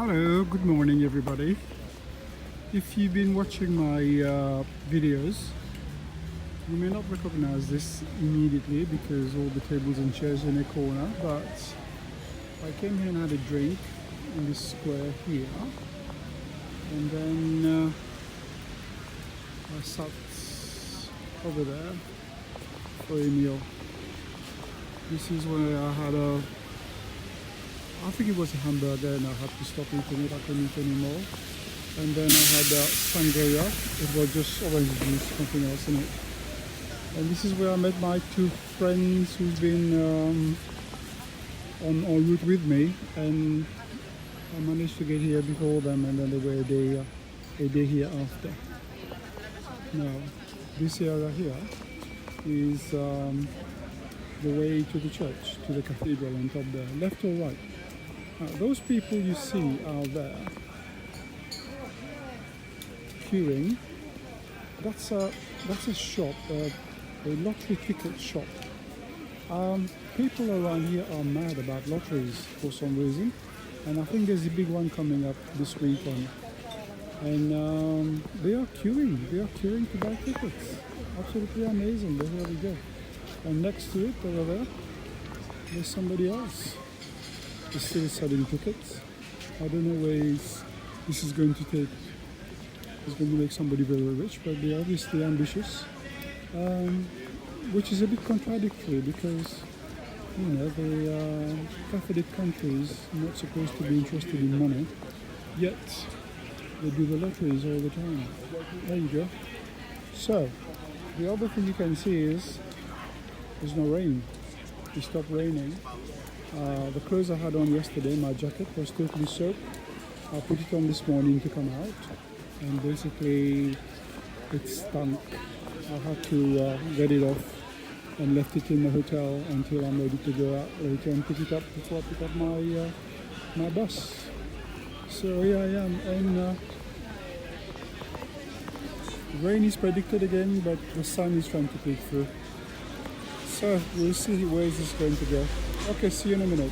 Hello, good morning everybody. If you've been watching my videos, you may not recognize this immediately because all the tables and chairs in a corner, but I came here and had a drink in this square here, and then I sat over there for a meal. This is where I had I think it was a hamburger and I had to stop eating it, I couldn't eat anymore. And then I had sangria, it was just orange juice, nothing else in it. And this is where I met my two friends who've been en route with me, and I managed to get here before them, and then they were a day here after. Now, this area here is the way to the church, to the cathedral on top there, left or right. Now, those people you see out there queuing, that's a shop, a lottery ticket shop. People around here are mad about lotteries for some reason, and I think there's a big one coming up this weekend. And they are queuing to buy tickets. Absolutely amazing. There we go. And next to it, over there, there's somebody else. He's still selling tickets. I don't know where this is going to take. It's going to make somebody very rich, but they're obviously ambitious, which is a bit contradictory because, you know, the Catholic country is not supposed to be interested in money, yet they do the lotteries all the time. There you go. So, the other thing you can see is there's no rain. It stopped raining. The clothes I had on yesterday, my jacket, was totally soaked. I put it on this morning to come out, and basically it stunk. I had to get it off and left it in the hotel until I'm ready to go out later and pick it up before I pick up my bus. So here I am, and rain is predicted again, but the sun is trying to peek through. So we'll see where this is going to go. Okay, see you in a minute.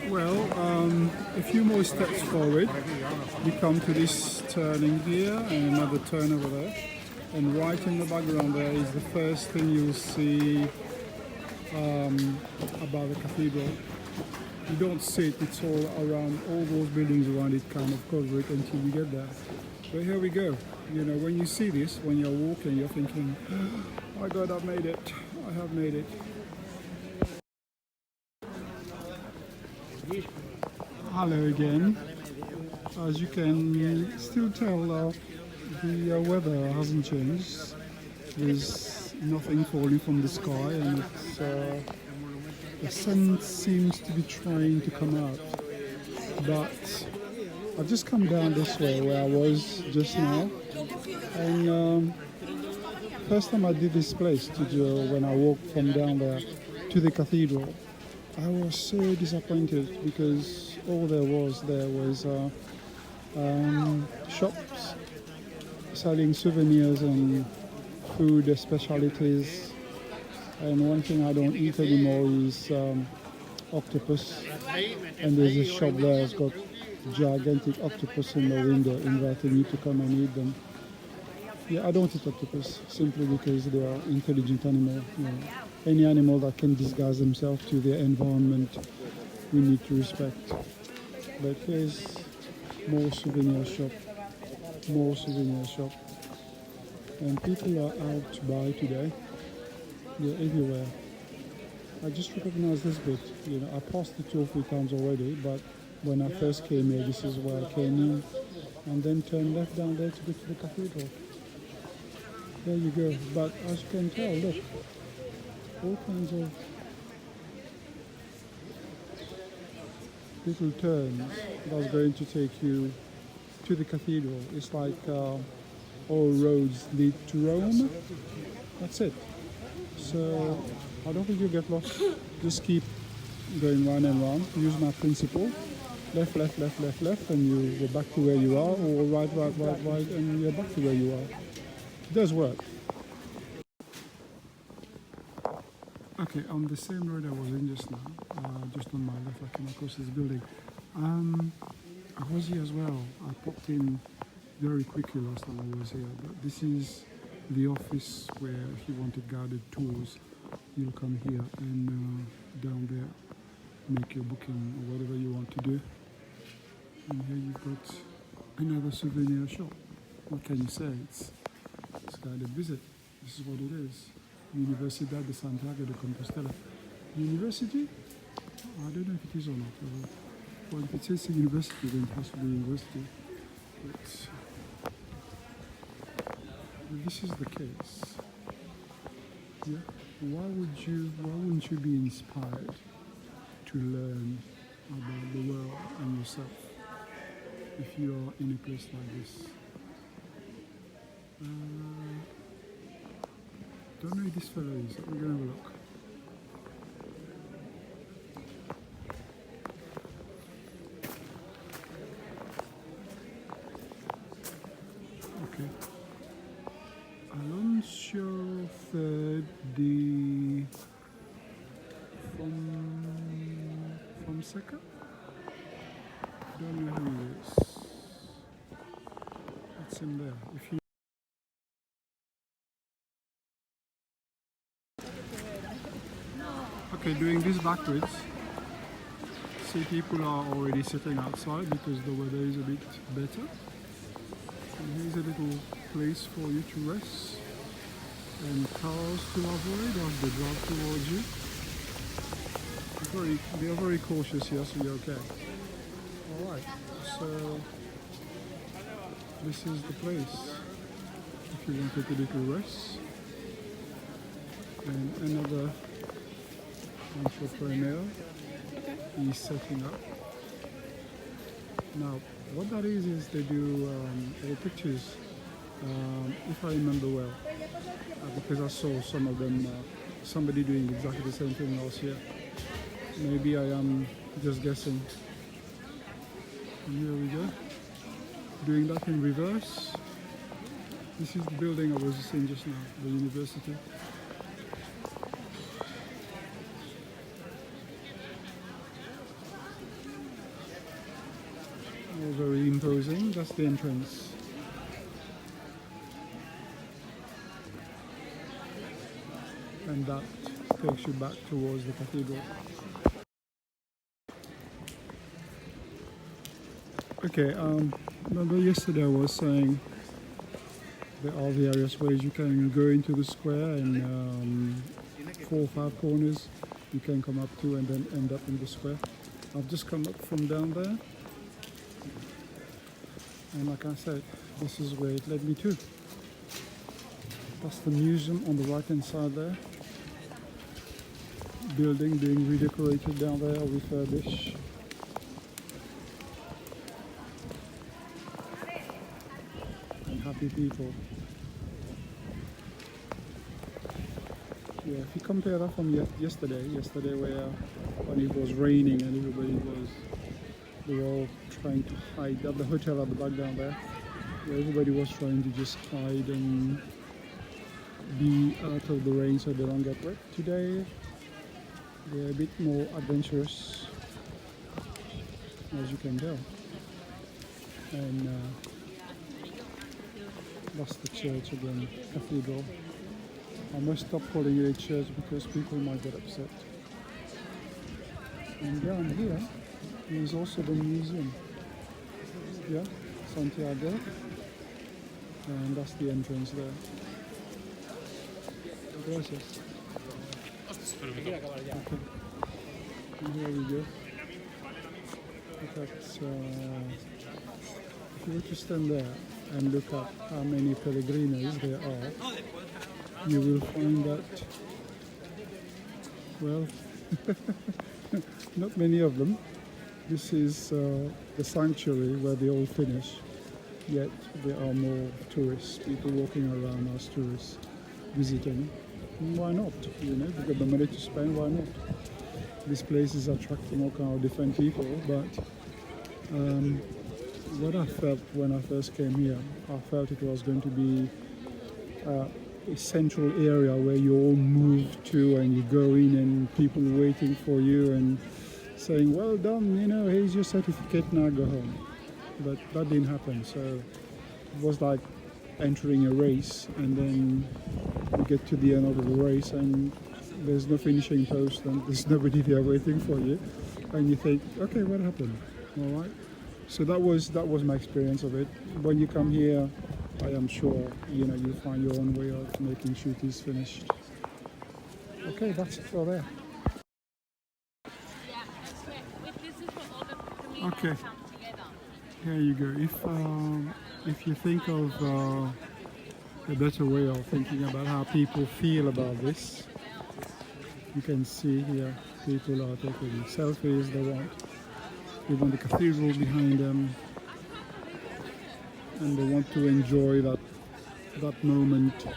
Well, a few more steps forward, we come to this turning here and another turn over there. And right in the background there is the first thing you'll see about the cathedral. You don't see it, it's all around, all those buildings around it kind of cover it until you get there. But here we go. You know, when you see this, when you're walking, you're thinking, oh my God, I've made it. I have made it. Hello again. As you can still tell, the weather hasn't changed. There's nothing falling from the sky, and it's, the sun seems to be trying to come out. But I've just come down this way where I was just now, and first time I did this place when I walked from down there to the cathedral, I was so disappointed because all there was shops selling souvenirs and food specialties, and one thing I don't eat anymore is octopus, and there's a shop there that's got gigantic octopus in the window inviting you to come and eat them. Yeah, I don't eat octopus simply because they are intelligent animals. You know, any animal that can disguise themselves to their environment, we need to respect. But here's more souvenir shop, and people are out to buy today. They're everywhere. I just recognize this bit. You know, I passed it 2 or 3 times already, but when I first came here, this is where I came in, and then turned left down there to go to the cathedral. There you go. But as you can tell, look, all kinds of little turns that's going to take you to the cathedral. It's like all roads lead to Rome. That's it. So I don't think you'll get lost. Just keep going round and round. Use my principle. Left, left, left, left, left, and you go back to where you are, or right, right, right, right, and you're back to where you are. It does work. Okay, on the same road I was in just now, just on my left, I came across this building. I was here as well. I popped in very quickly last time I was here, but this is the office where if you wanted guided tours, you'll come here and down there make your booking or whatever you want to do. And here you've got another souvenir shop. What can you say? It's guided visit. This is what it is. Universidad de Santiago de Compostela. University? I don't know if it is or not. Well, if it says university, then it has to be university. But this is the case. Yeah. Why wouldn't you be inspired to learn about the world and yourself if you are in a place like this? Don't know who this fellow is. We're gonna have a look. Okay. Alonso the from Seca? Don't know who he is. It's in there. If you Okay, doing this backwards. See, people are already sitting outside because the weather is a bit better. And here's a little place for you to rest and cars to avoid as they drive towards you. They are very cautious here, so you're okay. Alright, so this is the place if you want to take a little rest. And another entrepreneur is setting up. Now, what that is they do all pictures, if I remember well, because I saw some of them, somebody doing exactly the same thing last year. Maybe I am just guessing. And here we go. Doing that in reverse. This is the building I was seeing just now, the university. All very imposing. That's the entrance. And that takes you back towards the cathedral. Okay, remember yesterday I was saying there are various ways you can go into the square and 4 or 5 corners you can come up to and then end up in the square. I've just come up from down there, and like I said, this is where it led me to. That's the museum on the right hand side there. Building being redecorated down there, refurbished. And happy people. Yeah, if you compare that from yesterday where when it was raining and they were all trying to hide at the hotel at the back down there, where everybody was trying to just hide and be out of the rain so they don't get wet. Today they're a bit more adventurous, as you can tell. And that's the church again, cathedral. I must stop calling it a church because people might get upset. And down here is also the museum. Yeah, Santiago. And that's the entrance there. Gracias. Okay. And here we go. If you were to stand there and look at how many peregrinos there are, you will find that, well, not many of them. This is the sanctuary where they all finish, yet there are more tourists, people walking around as tourists, visiting. Why not? You know, if you've got the money to spend, why not? This place is attracting all kinds of different people, but what I felt when I first came here, I felt it was going to be a central area where you all move to and you go in and people waiting for you and saying, well done, you know, here's your certificate, now go home. But that didn't happen, so it was like entering a race, and then you get to the end of the race and there's no finishing post and there's nobody there waiting for you, and you think, okay, what happened? All right. So that was my experience of it. When you come here, I am sure you'll find your own way of making sure it is finished. Okay, that's it for there. Okay, here you go. If you think of a better way of thinking about how people feel about this, you can see here people are taking selfies. They want the cathedral behind them, and they want to enjoy that moment.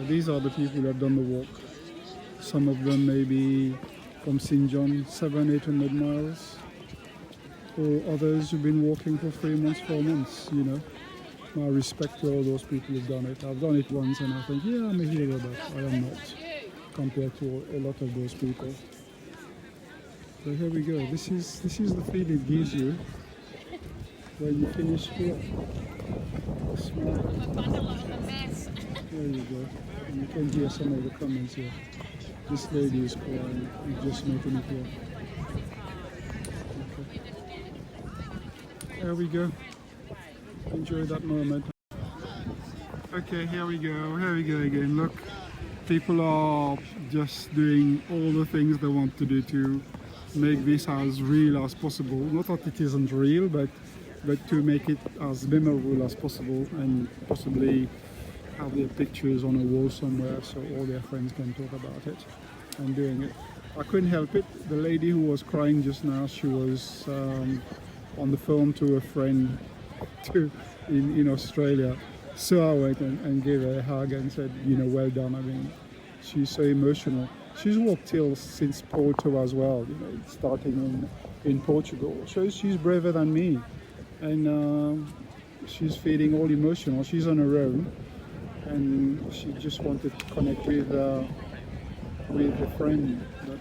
These are the people who have done the walk. Some of them maybe from St. John, 700-800 miles, or others who've been walking for 3 months, 4 months. My respect to all those people who've done it. I've done it once and I think, yeah, I'm a hero, but I am not compared to a lot of those people. So here we go. This is the feeling it gives you when you finish here. Smile. There you go. And you can hear some of the comments here. This lady is crying and just making it here. Okay. There we go. Enjoy that moment. Okay, here we go. Here we go again. Look, people are just doing all the things they want to do to make this as real as possible. Not that it isn't real, but to make it as memorable as possible, and possibly have their pictures on a wall somewhere so all their friends can talk about it and doing it. I couldn't help it. The lady who was crying just now, she was on the phone to a friend in Australia. So I went and gave her a hug and said, well done. I mean, she's so emotional. She's walked till since Porto as well, starting in Portugal. So she's braver than me, and she's feeling all emotional. She's on her own, and she just wanted to connect with a friend that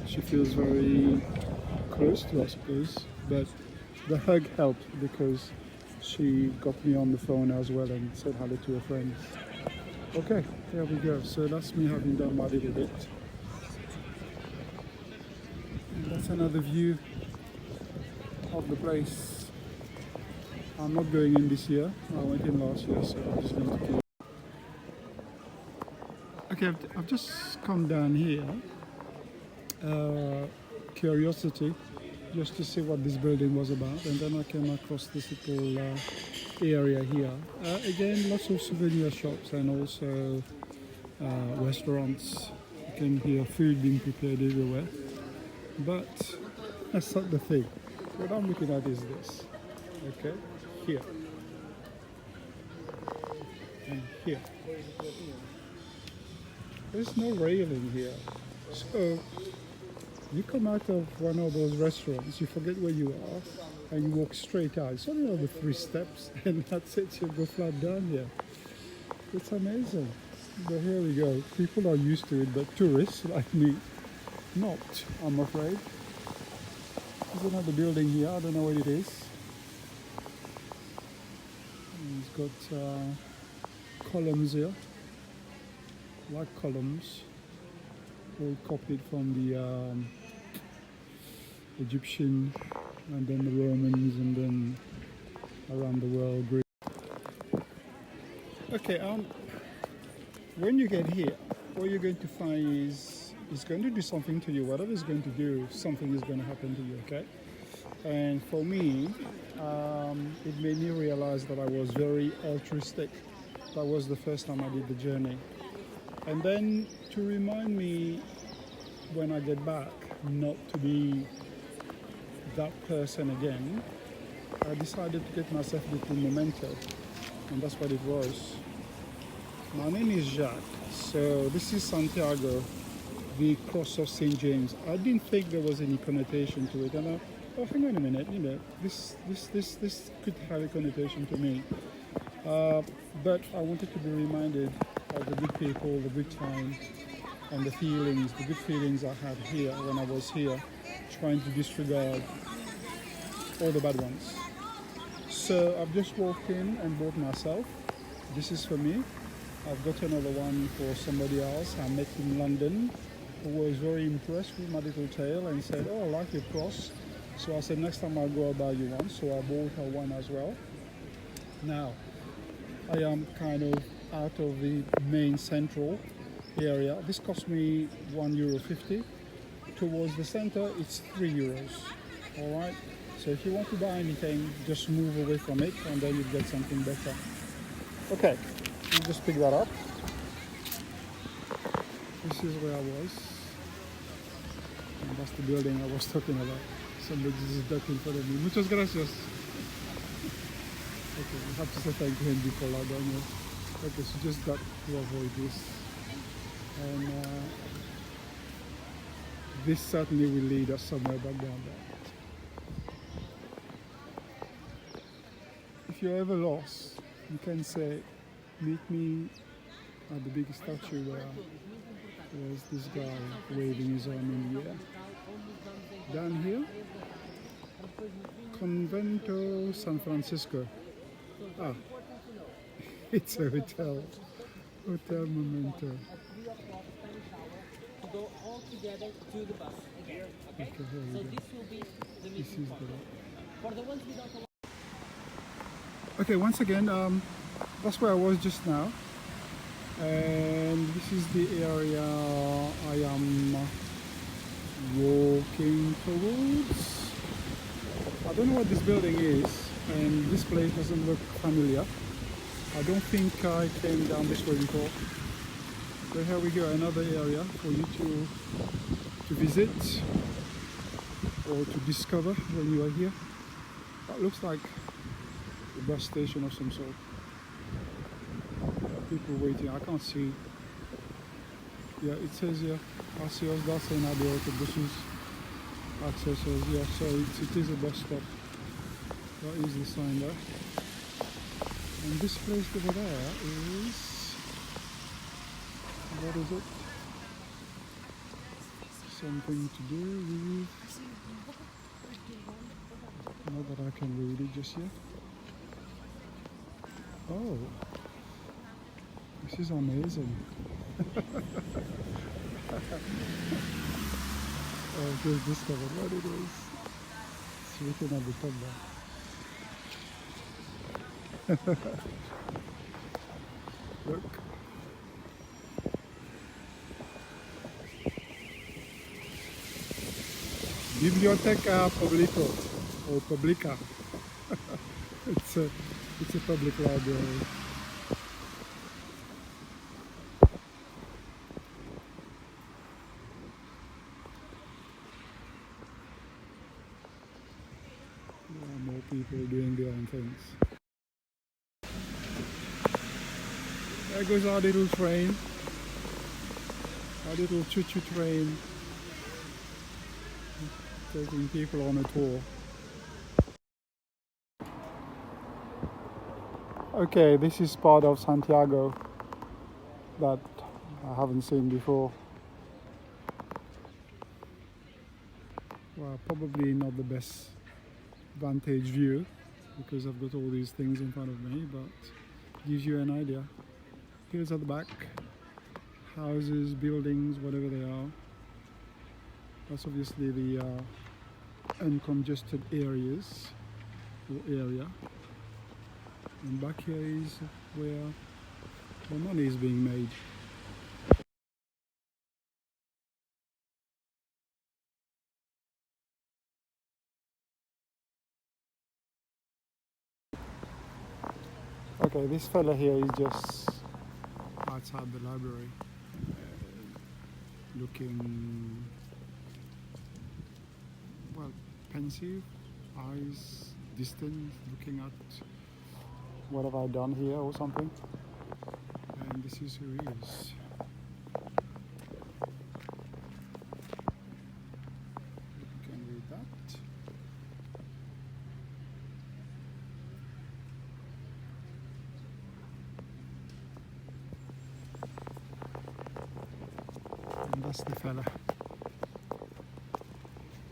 she feels very close to, I suppose. But the hug helped because she got me on the phone as well and said hello to her friends. Okay, there we go. So that's me having done my little bit. And that's another view of the place. I'm not going in this year. I went in last year, so I'm just going to keep. Okay, I've just come down here. Curiosity, just to see what this building was about, and then I came across this little area here. Again, lots of souvenir shops and also restaurants. You can hear food being prepared everywhere, but that's not the thing. What I'm looking at is this. Okay, here and here. There's no railing here, so you come out of one of those restaurants, you forget where you are, and you walk straight out. It's only over 3 steps, and that's it. You go flat down here. It's amazing. But here we go. People are used to it, but tourists like me, not, I'm afraid. There's another building here. I don't know what it is. It's got columns here, like columns, all copied from the Egyptian, and then the Romans, and then around the world, Greek. Okay, when you get here, what you're going to find is it's going to do something to you. Whatever it's going to do, something is going to happen to you, okay? And for me, it made me realize that I was very altruistic. That was the first time I did the journey. And then to remind me when I get back not to be that person again, I decided to get myself a little memento, and that's what it was. My name is Jacques, so this is Santiago, the cross of St. James. I didn't think there was any connotation to it, and hang on a minute, this could have a connotation to me. But I wanted to be reminded of the good people, the good time, and the feelings, the good feelings I had here when I was here, trying to disregard all the bad ones. So I've just walked in and bought myself. This is for me. I've got another one for somebody else I met in London, who was very impressed with my little tail and said, "Oh, I like your cross." So I said, next time I go, I'll buy you one. So I bought her one as well. Now, I am kind of out of the main central area. This cost me €1.50. Towards the center, it's €3. All right. So if you want to buy anything, just move away from it, and then you get something better. Okay, you just pick that up. This is where I was, and that's the building I was talking about. Somebody just ducked in front of me. Muchas gracias. Okay, you have to say thank you and be polite, don't you? Okay, so just duck to avoid this. And this certainly will lead us somewhere back down there. If you're ever lost, you can say, meet me at the big statue where there's this guy waving his arm in the air. Down here, Convento San Francisco. Ah, it's a hotel. Hotel Momento. To go all together to the bus again. Okay? Okay, here we So go. this will be the This meeting is point. the... For the ones without a Okay, once again, that's where I was just now, and this is the area I am walking towards. I don't know what this building is, and this place doesn't look familiar. I don't think I came down this way before. So here we go, another area for you to visit or to discover when you are here. That looks like a bus station of some sort. People waiting, I can't see. Yeah, it says here, Asios, that's another autobuses, accesses, yeah, so it is a bus stop. That is the sign there. And this place over there is, what is it? Something to do with, not that I can read it just yet. Oh, this is amazing. Oh, just discovered what it is. It's written at the top there. Look. Biblioteca Publico or Publica. It's a public library. More people doing their own things. There goes our little train, our little choo-choo train, taking people on a tour. Okay, this is part of Santiago that I haven't seen before. Well, probably not the best vantage view because I've got all these things in front of me, but gives you an idea. Hills at the back, houses, buildings, whatever they are. That's obviously the uncongested areas or area. And back here is where the money is being made. Okay, this fella here is just outside the library, looking, well, pensive, eyes distant, looking at what have I done here or something. And this is who he is. You can read that. That's the fella.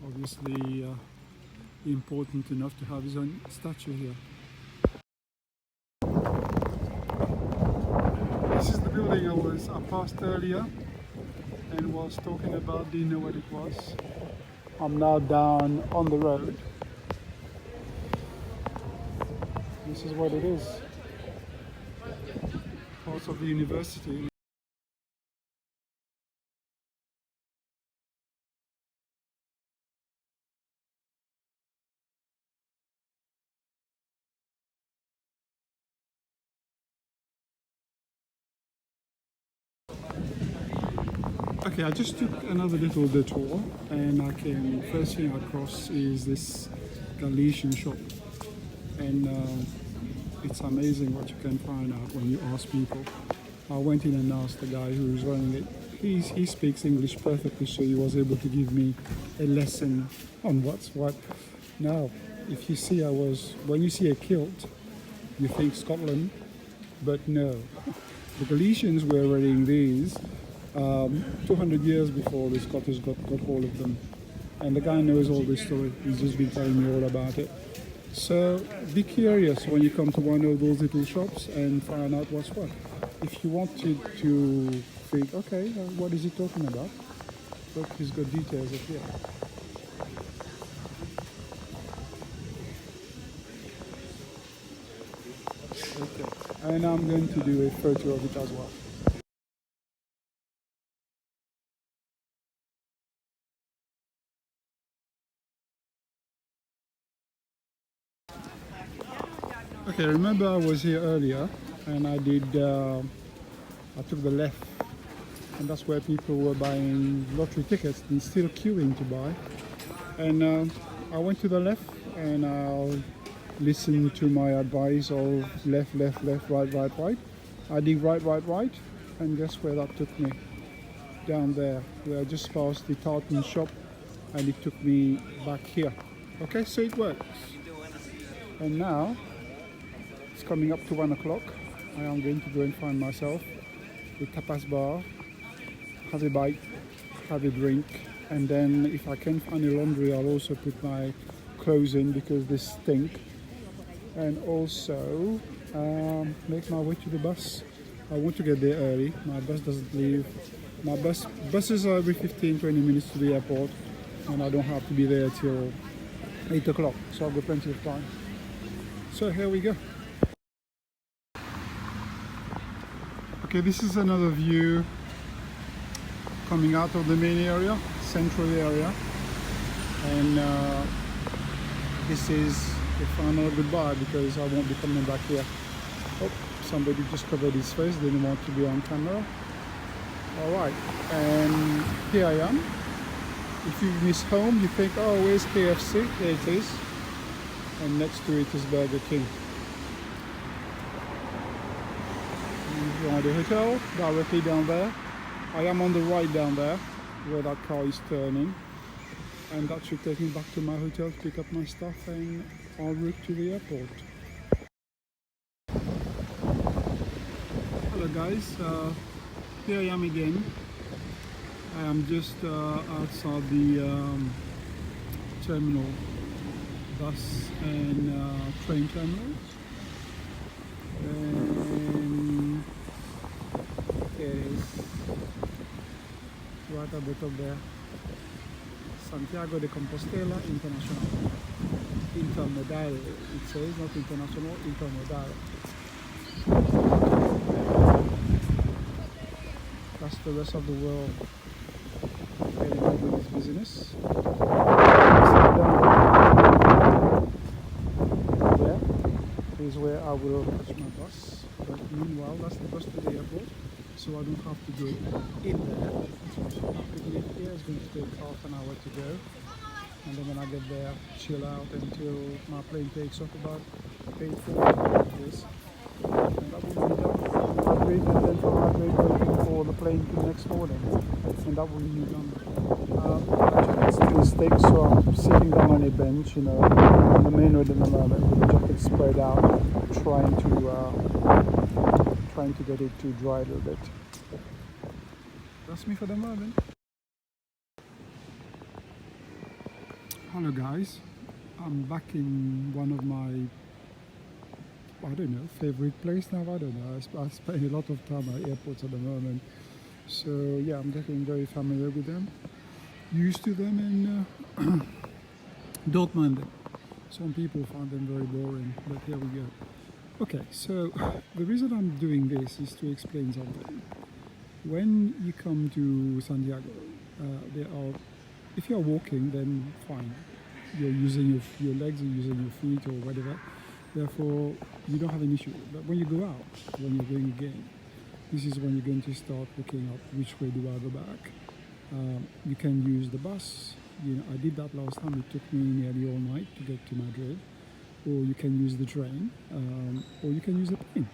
Obviously important enough to have his own statue here. This is the building I passed earlier and was talking about, didn't know what it was. I'm now down on the road. This is what it is. Part of the university. Okay, I just took another little detour and first thing I cross is this Galician shop, and it's amazing what you can find out when you ask people. I went in and asked the guy who was running it. He speaks English perfectly, so he was able to give me a lesson on what's what. Now, if you see when you see a kilt, you think Scotland, but no. The Galicians were wearing these 200 years before the Scottish got hold of them. And the guy knows all this story. He's just been telling me all about it. So be curious when you come to one of those little shops and find out what's what. If you want to think, okay, what is he talking about? Look, he's got details up here. Okay. And I'm going to do a photo of it as well. Okay, remember I was here earlier and I took the left, and that's where people were buying lottery tickets and still queuing to buy. And I went to the left and I listened to my advice of left, right. I did right, and guess where that took me? Down there, where I just passed the tartan shop, and it took me back here. Okay, so it works. And now it's coming up to 1 o'clock. I am going to go and find myself a tapas bar, have a bite, have a drink, and then if I can find a laundry, I'll also put my clothes in because they stink, and also make my way to the bus. I want to get there early. My bus doesn't leave. My buses are every 15-20 minutes to the airport, and I don't have to be there till 8 o'clock, so I've got plenty of time. So here we go. Okay, this is another view coming out of the main area, central area, and this is the final goodbye because I won't be coming back here. Oh, somebody just covered his face, didn't want to be on camera. Alright, and here I am. If you miss home, you think, oh, where's KFC? There it is. And next to it is Burger King. On the hotel directly down there. I am on the right down there where that car is turning, and that should take me back to my hotel to pick up my stuff and en route to the airport. Hello guys, here I am again. I am just outside the terminal, bus and train terminals. And it is right at the top there, Santiago de Compostela International. Intermodal, it says, not international, intermodal. That's the rest of the world getting on with this business. There is where I will catch my bus, but meanwhile that's the bus to the airport, so I don't have to go in there. I could leave here. It's going to take half an hour to go, and then when I get there, chill out until my plane takes off about 8:40. And that will be done. And then from Madrid waiting for the plane to the next morning, and that will be done. My jacket's still sticks, so I'm sitting down on a bench, on the main road at the moment with the jacket spread out, trying to get it to dry a little bit. That's me for the moment. Hello guys, I'm back in one of my, I don't know, favorite place now. I don't know. I spend a lot of time at airports at the moment, so yeah, I'm getting very familiar with them, used to them, and don't mind them. Some people find them very boring, but here we go. Okay, so the reason I'm doing this is to explain something. When you come to Santiago, there are, if you're walking, then fine. You're using your legs, you're using your feet or whatever. Therefore, you don't have an issue. But when you go out, when you're going again, this is when you're going to start looking up which way do I go back. You can use the bus. You know, I did that last time. It took me nearly all night to get to Madrid. Or you can use the train, or you can use the plane.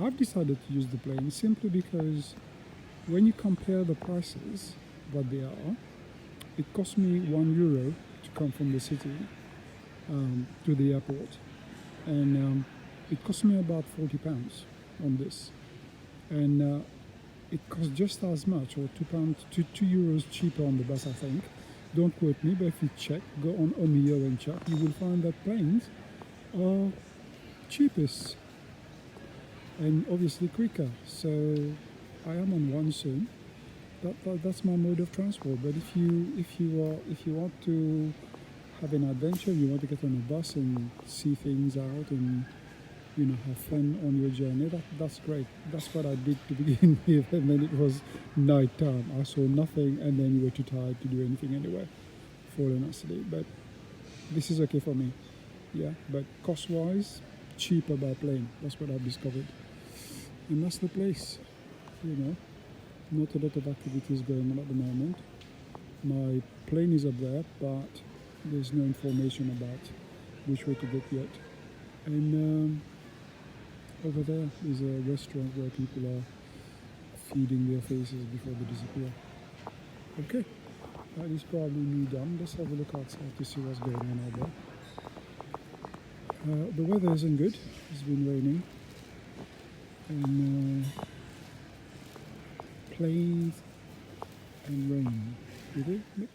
I've decided to use the plane simply because when you compare the prices, what they are, it cost me €1 to come from the city to the airport, and it cost me about £40 on this, and it costs just as much, or €2 cheaper on the bus, I think. Don't quote me, but if you check, go on Omio and check, you will find that planes are cheapest and obviously quicker. So I am on one soon. That's my mode of transport. But if you want to have an adventure, you want to get on a bus and see things out and have fun on your journey, that's great. That's what I did to begin with, and then it was night time. I saw nothing, and then you were too tired to do anything anyway, falling asleep. But this is okay for me. Yeah, but cost-wise, cheaper by plane. That's what I've discovered, and that's the place. Not a lot of activities going on at the moment. My plane is up there, but there's no information about which way to get yet. And over there is a restaurant where people are feeding their faces before they disappear. Okay, that is probably me done. Let's have a look outside to see what's going on out there. The weather isn't good. It's been raining, and planes and rain. Did it?